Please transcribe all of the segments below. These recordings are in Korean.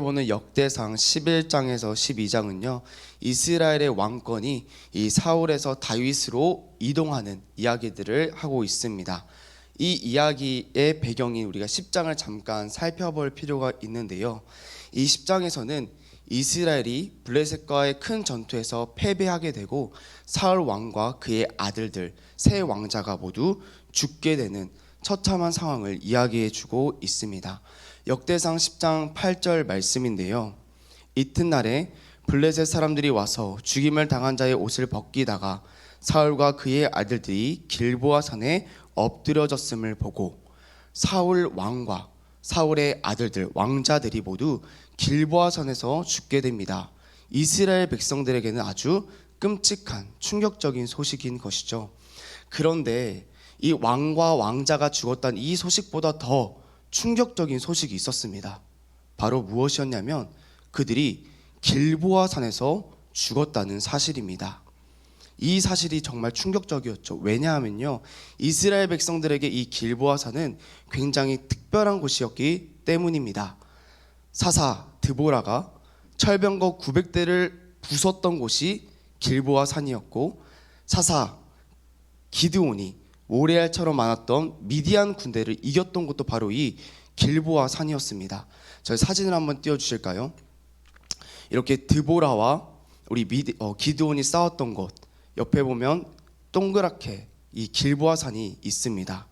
보는 역대상 11장에서 12장은요, 이스라엘의 왕권이 이 사울에서 다윗으로 이동하는 이야기들을 하고 있습니다. 이 이야기의 배경인 우리가 10장을 잠깐 살펴볼 필요가 있는데요, 이 10장에서는 이스라엘이 블레셋과의 큰 전투에서 패배하게 되고 사울 왕과 그의 아들들 세 왕자가 모두 죽게 되는 처참한 상황을 이야기해 주고 있습니다. 역대상 10장 8절 말씀인데요, 이튿날에 블레셋 사람들이 와서 죽임을 당한 자의 옷을 벗기다가 사울과 그의 아들들이 길보아 산에 엎드려졌음을 보고 사울 왕과 사울의 아들들 왕자들이 모두 길보아 산에서 죽게 됩니다. 이스라엘 백성들에게는 아주 끔찍한 충격적인 소식인 것이죠. 그런데 이 왕과 왕자가 죽었다는 이 소식보다 더 충격적인 소식이 있었습니다. 바로 무엇이었냐면 그들이 길보아 산에서 죽었다는 사실입니다. 이 사실이 정말 충격적이었죠. 왜냐하면요, 이스라엘 백성들에게 이 길보아 산은 굉장히 특별한 곳이었기 때문입니다. 사사 드보라가 철병거 900대를 부쉈던 곳이 길보아 산이었고, 사사 기드온이 모레알처럼 많았던 미디안 군대를 이겼던 곳도 바로 이 길보아 산이었습니다. 저희 사진을 한번 띄워주실까요? 이렇게 드보라와 우리 기드온이 싸웠던 곳 옆에 보면 동그랗게 이 길보아 산이 있습니다.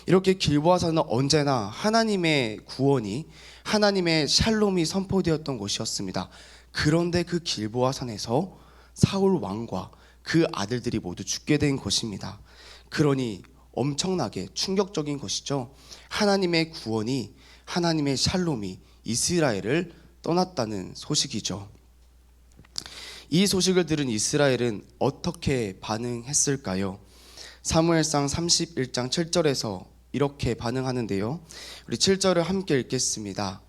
이렇게 길보아 산은 언제나 하나님의 구원이, 하나님의 샬롬이 선포되었던 곳이었습니다. 그런데 그 길보아 산에서 사울 왕과 그 아들들이 모두 죽게 된 것입니다. 그러니 엄청나게 충격적인 것이죠. 하나님의 구원이, 하나님의 샬롬이 이스라엘을 떠났다는 소식이죠. 이 소식을 들은 이스라엘은 어떻게 반응했을까요? 사무엘상 31장 7절에서 이렇게 반응하는데요, 우리 7절을 함께 읽겠습니다.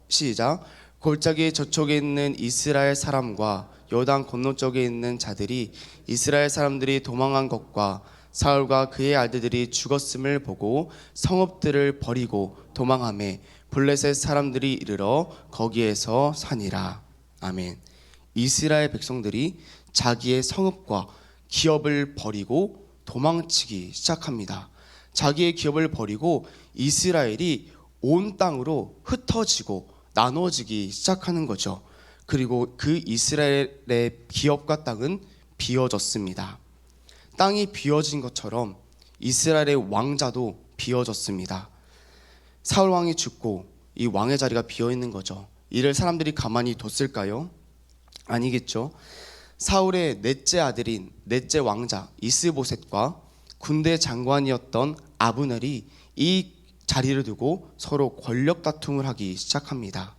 시작. 골짜기 저쪽에 있는 이스라엘 사람과 요단 건너쪽에 있는 자들이 이스라엘 사람들이 도망한 것과 사울과 그의 아들들이 죽었음을 보고 성읍들을 버리고 도망하매 블레셋 사람들이 이르러 거기에서 사니라. 아멘. 이스라엘 백성들이 자기의 성읍과 기업을 버리고 도망치기 시작합니다. 자기의 기업을 버리고 이스라엘이 온 땅으로 흩어지고 나눠지기 시작하는 거죠. 그리고 그 이스라엘의 기업과 땅은 비어졌습니다. 땅이 비어진 것처럼 이스라엘의 왕자도 비어졌습니다. 사울 왕이 죽고 이 왕의 자리가 비어 있는 거죠. 이를 사람들이 가만히 뒀을까요? 아니겠죠. 사울의 넷째 아들인 넷째 왕자 이스보셋과 군대 장관이었던 아브넬이 이 자리를 두고 서로 권력 다툼을 하기 시작합니다.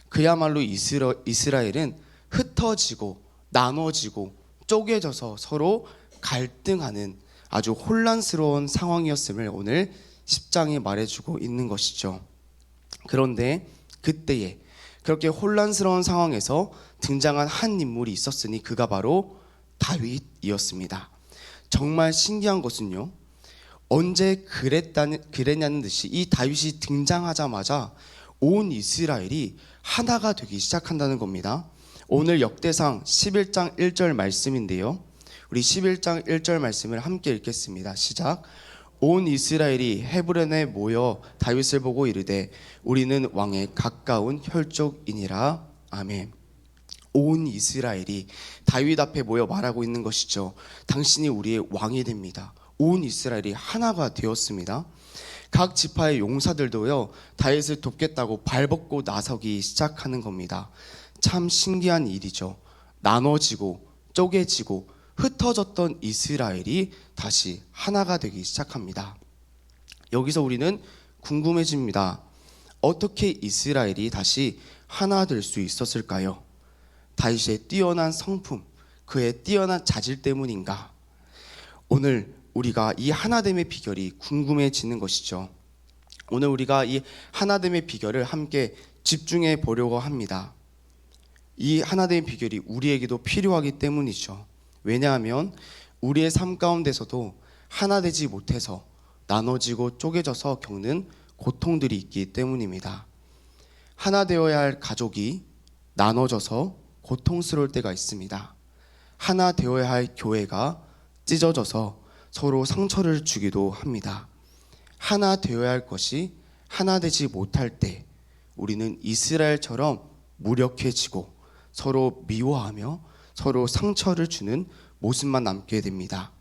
그야말로 이스라엘은 흩어지고 나눠지고 쪼개져서 서로 갈등하는 아주 혼란스러운 상황이었음을 오늘 10장이 말해주고 있는 것이죠. 그런데 그때에 그렇게 혼란스러운 상황에서 등장한 한 인물이 있었으니 그가 바로 다윗이었습니다. 정말 신기한 것은요, 언제 그랬냐는 듯이 이 다윗이 등장하자마자 온 이스라엘이 하나가 되기 시작한다는 겁니다. 오늘 역대상 11장 1절 말씀인데요, 우리 11장 1절 말씀을 함께 읽겠습니다. 시작. 온 이스라엘이 헤브론에 모여 다윗을 보고 이르되 우리는 왕의 가까운 혈족이니라. 아멘. 온 이스라엘이 다윗 앞에 모여 말하고 있는 것이죠. 당신이 우리의 왕이 됩니다. 온 이스라엘이 하나가 되었습니다. 각 지파의 용사들도요, 다윗을 돕겠다고 발벗고 나서기 시작하는 겁니다. 참 신기한 일이죠. 나눠지고 쪼개지고 흩어졌던 이스라엘이 다시 하나가 되기 시작합니다. 여기서 우리는 궁금해집니다. 어떻게 이스라엘이 다시 하나 될 수 있었을까요? 다윗의 뛰어난 성품, 그의 뛰어난 자질 때문인가? 오늘 우리가 이 하나됨의 비결이 궁금해지는 것이죠. 오늘 우리가 이 하나됨의 비결을 함께 집중해 보려고 합니다. 이 하나됨의 비결이 우리에게도 필요하기 때문이죠. 왜냐하면 우리의 삶 가운데서도 하나 되지 못해서 나눠지고 쪼개져서 겪는 고통들이 있기 때문입니다. 하나 되어야 할 가족이 나눠져서 고통스러울 때가 있습니다. 하나 되어야 할 교회가 찢어져서 서로 상처를 주기도 합니다. 하나 되어야 할 것이 하나 되지 못할 때 우리는 이스라엘처럼 무력해지고 서로 미워하며 서로 상처를 주는 모습만 남게 됩니다.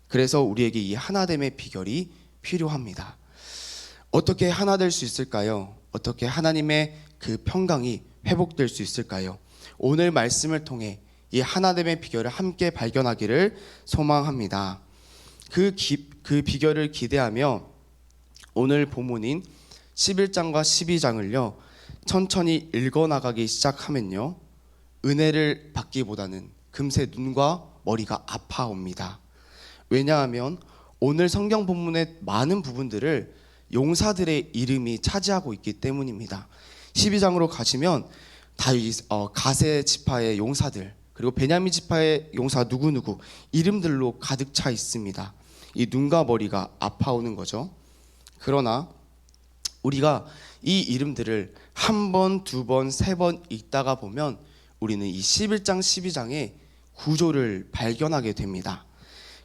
그래서 우리에게 이 하나됨의 비결이 필요합니다. 어떻게 하나 될 수 있을까요? 어떻게 하나님의 그 평강이 회복될 수 있을까요? 오늘 말씀을 통해 이 하나됨의 비결을 함께 발견하기를 소망합니다. 그 비결을 기대하며 오늘 본문인 11장과 12장을요 천천히 읽어나가기 시작하면요 은혜를 받기보다는 금세 눈과 머리가 아파옵니다. 왜냐하면 오늘 성경 본문의 많은 부분들을 용사들의 이름이 차지하고 있기 때문입니다. 12장으로 가시면 가세 지파의 용사들 그리고 베냐민 지파의 용사 누구누구 이름들로 가득 차 있습니다. 이 눈과 머리가 아파오는 거죠. 그러나 우리가 이 이름들을 한 번, 두 번, 세 번 읽다가 보면 우리는 이 11장, 12장의 구조를 발견하게 됩니다.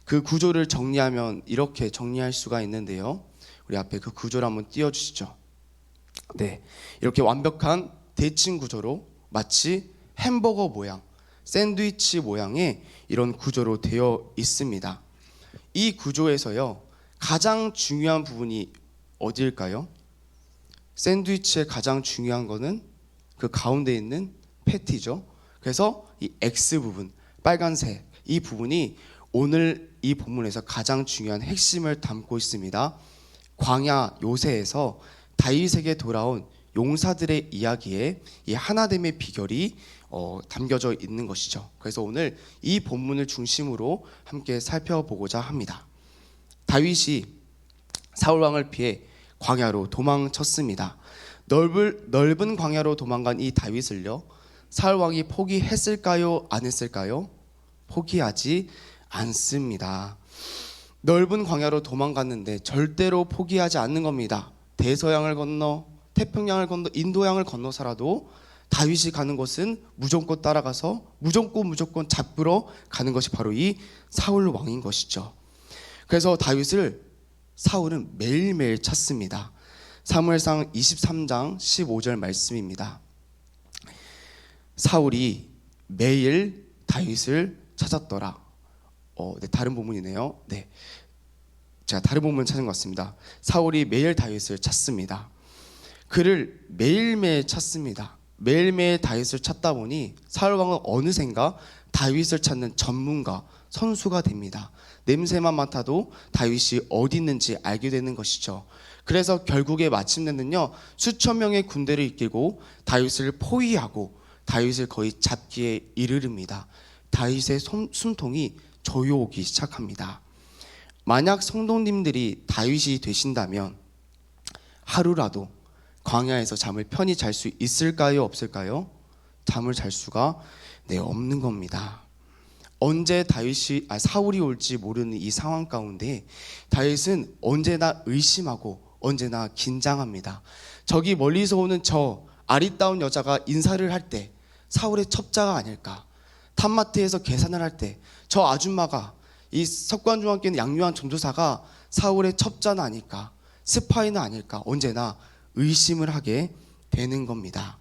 그 구조를 정리하면 이렇게 정리할 수가 있는데요. 우리 앞에 그 구조를 한번 띄워주시죠. 네, 이렇게 완벽한 대칭 구조로 마치 햄버거 모양, 샌드위치 모양의 이런 구조로 되어 있습니다. 이 구조에서요 가장 중요한 부분이 어디일까요? 샌드위치의 가장 중요한 거는 그 가운데 있는 패티죠. 그래서 이 X 부분, 빨간색 이 부분이 오늘 이 본문에서 가장 중요한 핵심을 담고 있습니다. 광야 요새에서 다윗에게 돌아온 용사들의 이야기에 이 하나됨의 비결이 담겨져 있는 것이죠. 그래서 오늘 이 본문을 중심으로 함께 살펴보고자 합니다. 다윗이 사울 왕을 피해 광야로 도망쳤습니다. 넓은 광야로 도망간 이 다윗을요 사울 왕이 포기했을까요? 안 했을까요? 포기하지 않습니다. 넓은 광야로 도망갔는데 절대로 포기하지 않는 겁니다. 대서양을 건너 태평양을 건너 인도양을 건너서라도 다윗이 가는 곳은 무조건 따라가서 무조건 잡으러 가는 것이 바로 이 사울 왕인 것이죠. 그래서 다윗을 사울은 매일매일 찾습니다. 사무엘상 23장 15절 말씀입니다. 사울이 매일 다윗을 찾았더라. 네, 다른 본문이네요. 네, 제가 다른 본문 찾은 것 같습니다. 사울이 매일 다윗을 찾습니다. 그를 매일매일 찾습니다. 매일매일 다윗을 찾다 보니 사울 왕은 어느샌가 다윗을 찾는 전문가, 선수가 됩니다. 냄새만 맡아도 다윗이 어디 있는지 알게 되는 것이죠. 그래서 결국에 마침내는요 수천 명의 군대를 이끌고 다윗을 포위하고 다윗을 거의 잡기에 이르릅니다. 다윗의 숨통이 조여오기 시작합니다. 만약 성도님들이 다윗이 되신다면 하루라도 광야에서 잠을 편히 잘 수 있을까요? 없을까요? 잠을 잘 수가 없는 겁니다. 언제 사울이 올지 모르는 이 상황 가운데 다윗은 언제나 의심하고 언제나 긴장합니다. 저기 멀리서 오는 저 아리따운 여자가 인사를 할 때 사울의 첩자가 아닐까? 탐마트에서 계산을 할 때 저 아줌마가 이 석관중학교 있는 양요한 전도사가 사울의 첩자는 아닐까? 스파이는 아닐까? 언제나 의심을 하게 되는 겁니다.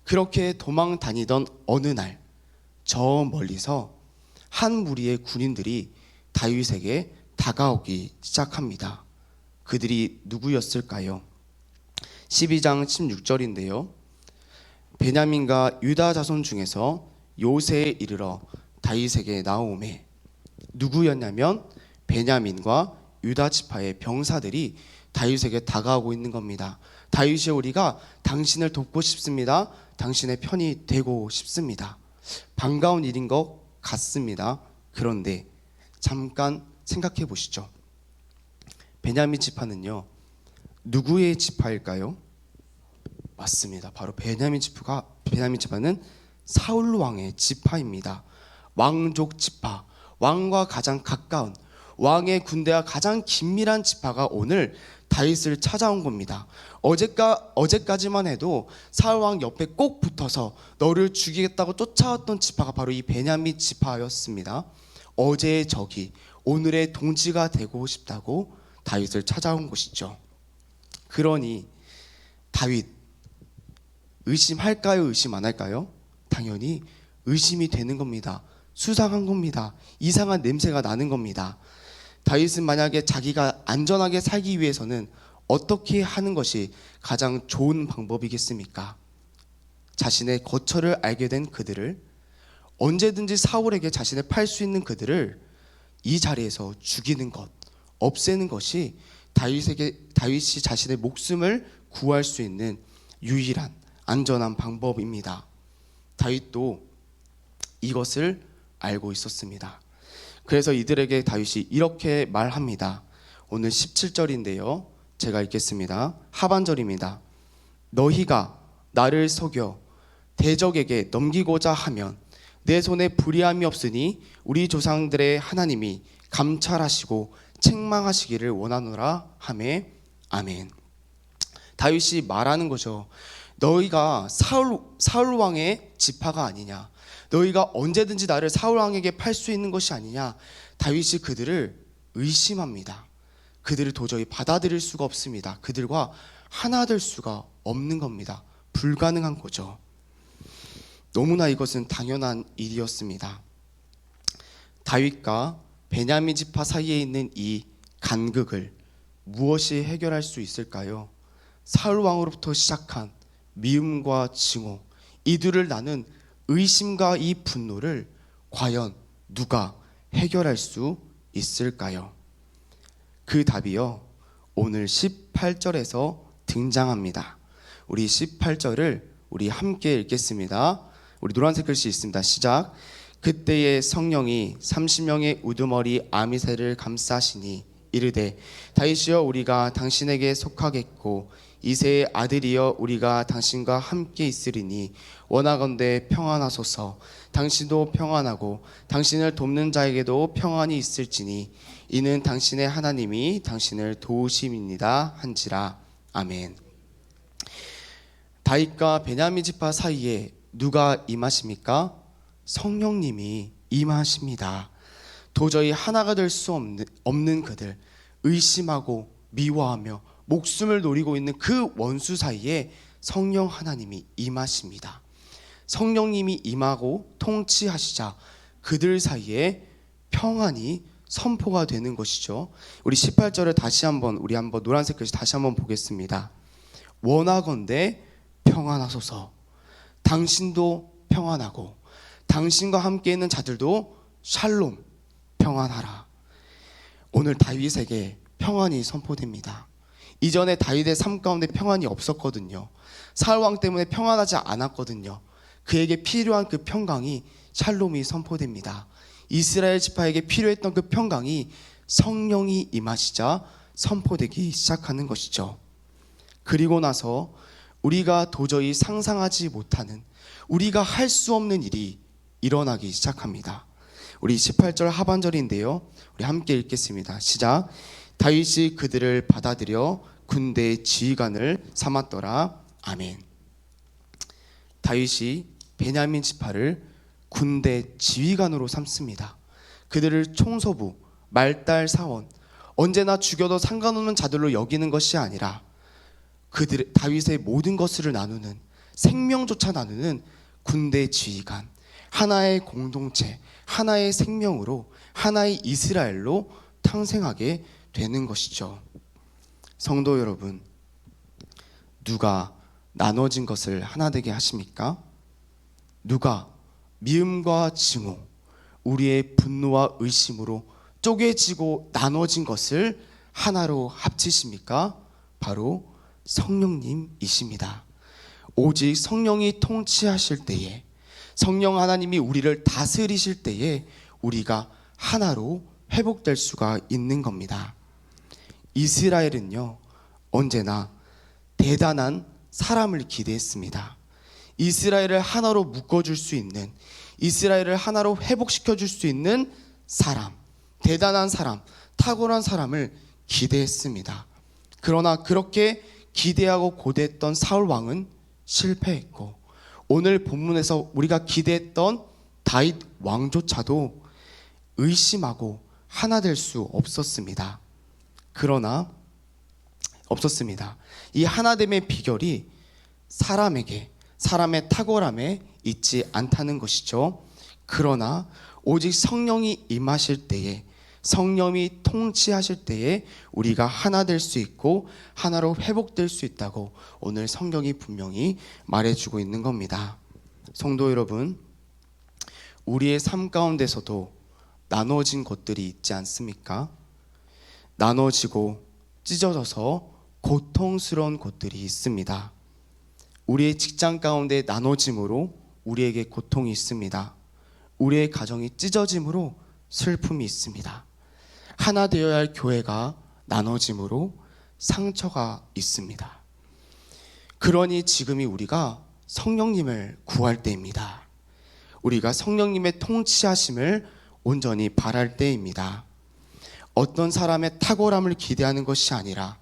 그렇게 도망 다니던 어느 날 저 멀리서 한 무리의 군인들이 다윗에게 다가오기 시작합니다. 그들이 누구였을까요? 12장 16절인데요. 베냐민과 유다 자손 중에서 요새에 이르러 다윗에게 나오매. 누구였냐면 베냐민과 유다 지파의 병사들이 다윗에게 다가오고 있는 겁니다. 다윗이 우리가 당신을 돕고 싶습니다. 당신의 편이 되고 싶습니다. 반가운 일인 것 같습니다. 그런데 잠깐 생각해 보시죠. 베냐민 지파는요 누구의 지파일까요? 맞습니다. 바로 베냐민 지파는 사울 왕의 지파입니다. 왕족 지파, 왕과 가장 가까운 왕의 군대와 가장 긴밀한 지파가 오늘 다윗을 찾아온 겁니다. 어제까지만 해도 사울 왕 옆에 꼭 붙어서 너를 죽이겠다고 쫓아왔던 지파가 바로 이 베냐민 지파였습니다. 어제의 적이 오늘의 동지가 되고 싶다고 다윗을 찾아온 것이죠. 그러니 다윗 의심할까요? 의심 안 할까요? 당연히 의심이 되는 겁니다. 수상한 겁니다. 이상한 냄새가 나는 겁니다. 다윗은 만약에 자기가 안전하게 살기 위해서는 어떻게 하는 것이 가장 좋은 방법이겠습니까? 자신의 거처를 알게 된 그들을, 언제든지 사울에게 자신을 팔 수 있는 그들을 이 자리에서 죽이는 것, 없애는 것이 다윗이 자신의 목숨을 구할 수 있는 유일한 안전한 방법입니다. 다윗도 이것을 알고 있었습니다. 그래서 이들에게 다윗이 이렇게 말합니다. 오늘 17절인데요. 제가 읽겠습니다. 하반절입니다. 너희가 나를 속여 대적에게 넘기고자 하면 내 손에 불의함이 없으니 우리 조상들의 하나님이 감찰하시고 책망하시기를 원하노라 하매 아멘. 다윗이 말하는 거죠. 너희가 사울 왕의 지파가 아니냐, 너희가 언제든지 나를 사울 왕에게 팔 수 있는 것이 아니냐. 다윗이 그들을 의심합니다. 그들을 도저히 받아들일 수가 없습니다. 그들과 하나 될 수가 없는 겁니다. 불가능한 거죠. 너무나 이것은 당연한 일이었습니다. 다윗과 베냐민 지파 사이에 있는 이 간극을 무엇이 해결할 수 있을까요? 사울 왕으로부터 시작한 미움과 증오, 이들을 나눈 의심과 이 분노를 과연 누가 해결할 수 있을까요? 그 답이요, 오늘 18절에서 등장합니다. 우리 18절을 우리 함께 읽겠습니다. 우리 노란색 글씨 있습니다. 시작. 그때의 성령이 30명의 우두머리 아미새를 감싸시니 이르되 다윗이여 우리가 당신에게 속하겠고 이새의 아들이여 우리가 당신과 함께 있으리니 원하건대 평안하소서. 당신도 평안하고 당신을 돕는 자에게도 평안이 있을지니 이는 당신의 하나님이 당신을 도우심입니다 한지라. 아멘. 다윗과 베냐민 지파 사이에 누가 임하십니까? 성령님이 임하십니다. 도저히 하나가 될 수 없는 그들, 의심하고 미워하며 목숨을 노리고 있는 그 원수 사이에 성령 하나님이 임하십니다. 성령님이 임하고 통치하시자 그들 사이에 평안이 선포가 되는 것이죠. 우리 18절을 다시 한번 노란색 글씨 다시 한번 보겠습니다. 원하건대 평안하소서. 당신도 평안하고 당신과 함께 있는 자들도 샬롬, 평안하라. 오늘 다윗에게 평안이 선포됩니다. 이전에 다윗의 삶 가운데 평안이 없었거든요. 사울 왕 때문에 평안하지 않았거든요. 그에게 필요한 그 평강이 샬롬이 선포됩니다. 이스라엘 지파에게 필요했던 그 평강이 성령이 임하시자 선포되기 시작하는 것이죠. 그리고 나서 우리가 도저히 상상하지 못하는, 우리가 할 수 없는 일이 일어나기 시작합니다. 우리 18절 하반절인데요. 우리 함께 읽겠습니다. 시작. 다윗이 그들을 받아들여 군대 지휘관을 삼았더라. 아멘. 다윗이 베냐민 지파를 군대 지휘관으로 삼습니다. 그들을 총서부, 말달 사원, 언제나 죽여도 상관없는 자들로 여기는 것이 아니라 다윗의 모든 것을 나누는, 생명조차 나누는 군대 지휘관, 하나의 공동체, 하나의 생명으로, 하나의 이스라엘로 탄생하게 되는 것이죠. 성도 여러분, 누가 나눠진 것을 하나 되게 하십니까? 누가 미움과 증오, 우리의 분노와 의심으로 쪼개지고 나눠진 것을 하나로 합치십니까? 바로 성령님이십니다. 오직 성령이 통치하실 때에, 성령 하나님이 우리를 다스리실 때에 우리가 하나로 회복될 수가 있는 겁니다. 이스라엘은요, 언제나 대단한 사람을 기대했습니다. 이스라엘을 하나로 묶어줄 수 있는, 이스라엘을 하나로 회복시켜줄 수 있는 사람, 대단한 사람, 탁월한 사람을 기대했습니다. 그러나 그렇게 기대하고 고대했던 사울 왕은 실패했고, 오늘 본문에서 우리가 기대했던 다윗 왕조차도 의심하고 하나 될 수 없었습니다. 그러나 없었습니다. 이 하나됨의 비결이 사람의 탁월함에 있지 않다는 것이죠. 그러나 오직 성령이 임하실 때에, 성령이 통치하실 때에 우리가 하나 될 수 있고 하나로 회복될 수 있다고 오늘 성경이 분명히 말해주고 있는 겁니다. 성도 여러분, 우리의 삶 가운데서도 나눠진 것들이 있지 않습니까? 나눠지고 찢어져서 고통스러운 것들이 있습니다. 우리의 직장 가운데 나눠짐으로 우리에게 고통이 있습니다. 우리의 가정이 찢어짐으로 슬픔이 있습니다. 하나 되어야 할 교회가 나눠짐으로 상처가 있습니다. 그러니 지금이 우리가 성령님을 구할 때입니다. 우리가 성령님의 통치하심을 온전히 바랄 때입니다. 어떤 사람의 탁월함을 기대하는 것이 아니라,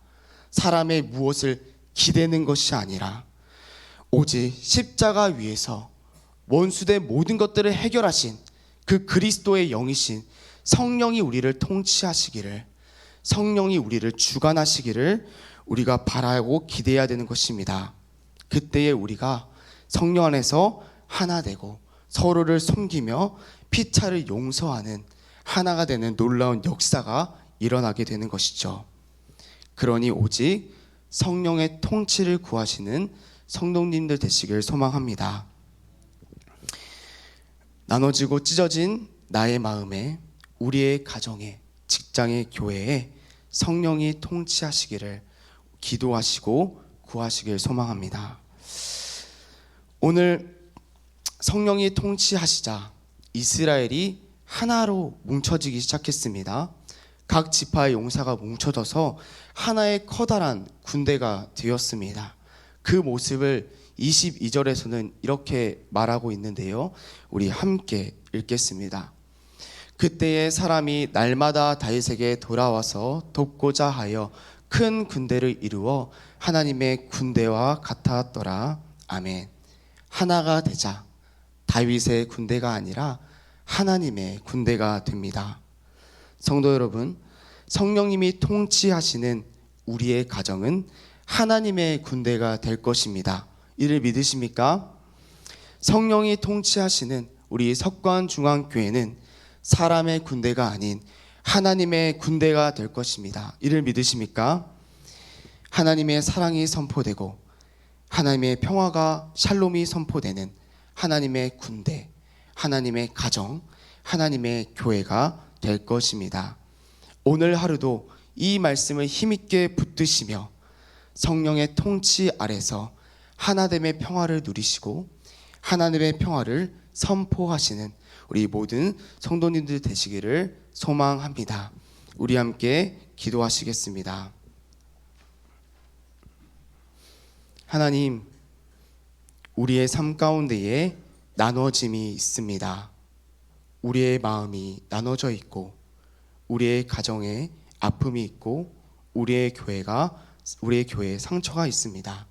사람의 무엇을 기대는 것이 아니라, 오직 십자가 위에서 원수된 모든 것들을 해결하신 그 그리스도의 영이신 성령이 우리를 통치하시기를, 성령이 우리를 주관하시기를 우리가 바라고 기대해야 되는 것입니다. 그때에 우리가 성령 안에서 하나 되고 서로를 섬기며 피차를 용서하는 하나가 되는 놀라운 역사가 일어나게 되는 것이죠. 그러니 오직 성령의 통치를 구하시는 성도님들 되시길 소망합니다. 나눠지고 찢어진 나의 마음에, 우리의 가정에, 직장의 교회에 성령이 통치하시기를 기도하시고 구하시길 소망합니다. 오늘 성령이 통치하시자 이스라엘이 하나로 뭉쳐지기 시작했습니다. 각 지파의 용사가 뭉쳐져서 하나의 커다란 군대가 되었습니다. 그 모습을 22절에서는 이렇게 말하고 있는데요, 우리 함께 읽겠습니다. 그때에 사람이 날마다 다윗에게 돌아와서 돕고자 하여 큰 군대를 이루어 하나님의 군대와 같았더라. 아멘. 하나가 되자 다윗의 군대가 아니라 하나님의 군대가 됩니다. 성도 여러분, 성령님이 통치하시는 우리의 가정은 하나님의 군대가 될 것입니다. 이를 믿으십니까? 성령이 통치하시는 우리 석관중앙교회는 사람의 군대가 아닌 하나님의 군대가 될 것입니다. 이를 믿으십니까? 하나님의 사랑이 선포되고 하나님의 평화가 샬롬이 선포되는 하나님의 군대, 하나님의 가정, 하나님의 교회가 될 것입니다. 오늘 하루도 이 말씀을 힘있게 붙드시며 성령의 통치 아래서 하나됨의 평화를 누리시고 하나님의 평화를 선포하시는 우리 모든 성도님들 되시기를 소망합니다. 우리 함께 기도하시겠습니다. 하나님, 우리의 삶 가운데에 나눠짐이 있습니다. 우리의 마음이 나눠져 있고 우리의 가정에 아픔이 있고 우리의 교회에 상처가 있습니다.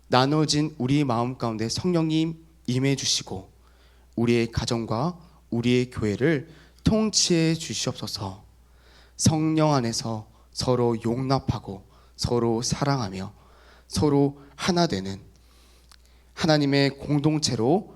나눠진 우리 마음 가운데 성령님 임해 주시고 우리의 가정과 우리의 교회를 통치해 주시옵소서. 성령 안에서 서로 용납하고 서로 사랑하며 서로 하나 되는 하나님의 공동체로